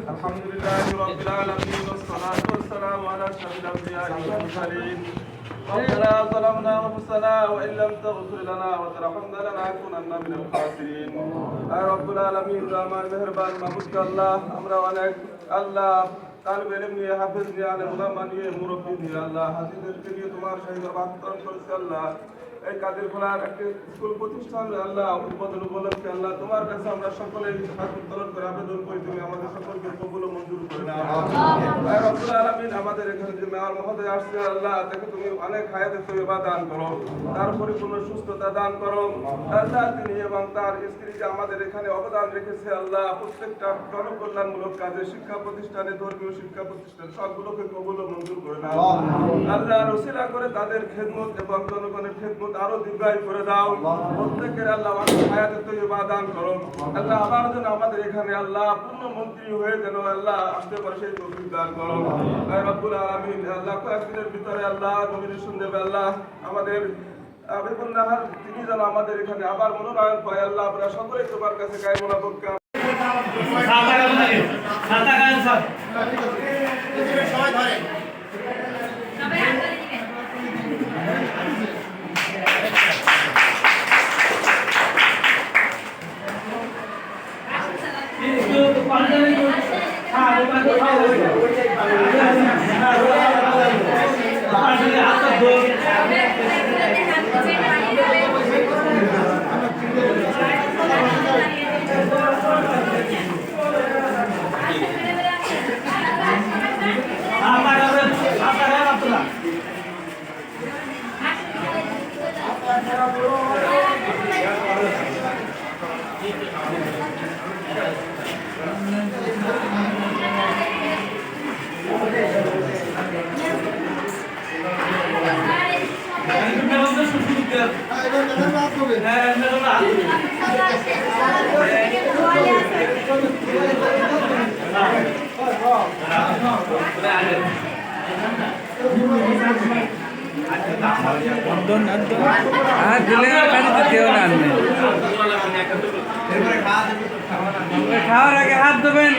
আলহামদুলিল্লাহি রাব্বিল আলামিন ওয়াসসালাতু ওয়াসসালামু আলা আশরাফিল আমবিয়া'i ওয়াল মুরসালিন ربنا ظلمنا انفسنا وان لم تغفر لنا وترحمنا لنكونن من الخاسرين يا رب العالمين আমার মেহেরবান মাবুদ আল্লাহ আমরা অনেক আল্লাহ তালিব ইলম নিয়ে হাফেজ নিয়ে আলেম উলামা নিয়ে মুরব্বি নিয়ে আল্লাহ হাজিদেরকে নিয়ে তোমার সাহিত্য বাস্তবায়ন করেছে আল্লাহ এই কাদের খোলার একটা স্কুল প্রতিষ্ঠান আল্লাহ উদ্বোধন উপলক্ষে আল্লাহ তোমার কাছে আমরা সকলে হাত উত্তোলন করে আবেদন করি তুমি আমাদের সকলকে কবুল ও মঞ্জুর করে নাও আল্লাহ রাব্বুল আলামিন আমাদের এখানে যে মেয়র মহোদয় আসছে আল্লাহ তাকে তুমি অনেক হায়াতে তৈয়বা দান করো তার পরিপূর্ণ সুস্থতা দান করো আল্লাহ তিনি এবং তার স্ত্রী যে আমাদের এখানে অবদান রেখেছে আল্লাহ প্রত্যেকটা জনকল্যাণমূলক কাজে শিক্ষা প্রতিষ্ঠানে ধর্মীয় শিক্ষা প্রতিষ্ঠান সবগুলোকে কবুল ও মঞ্জুর করে নাও আল্লাহ রসিলা করে তাদের খেদমত এবং জনগণের খেদমত আরো দীর্ঘায়ু করে দাও প্রত্যেকের আল্লাহ হায়াতে তৈয়বা দান করো আল্লাহ আবার যেন আমাদের এখানে আল্লাহ পূর্ণ মন্ত্রী হয়ে যেন আল্লাহ আসতে পারে সেই তৌফিক দান করো আয় রব্বুল আলামিন আল্লাহ কয়েকদিনের ভিতরে আল্লাহ নবীর শুনবে আল্লাহ আমাদের আবেদন নাহার তিনি যেন আমাদের এখানে আবার মনোনয়ন পায় আল্লাহ আমরা সকলেই তোমার কাছে কায়মনা বক্কা সবাই ধরে খাওয়ার আগে হাত দেবেন।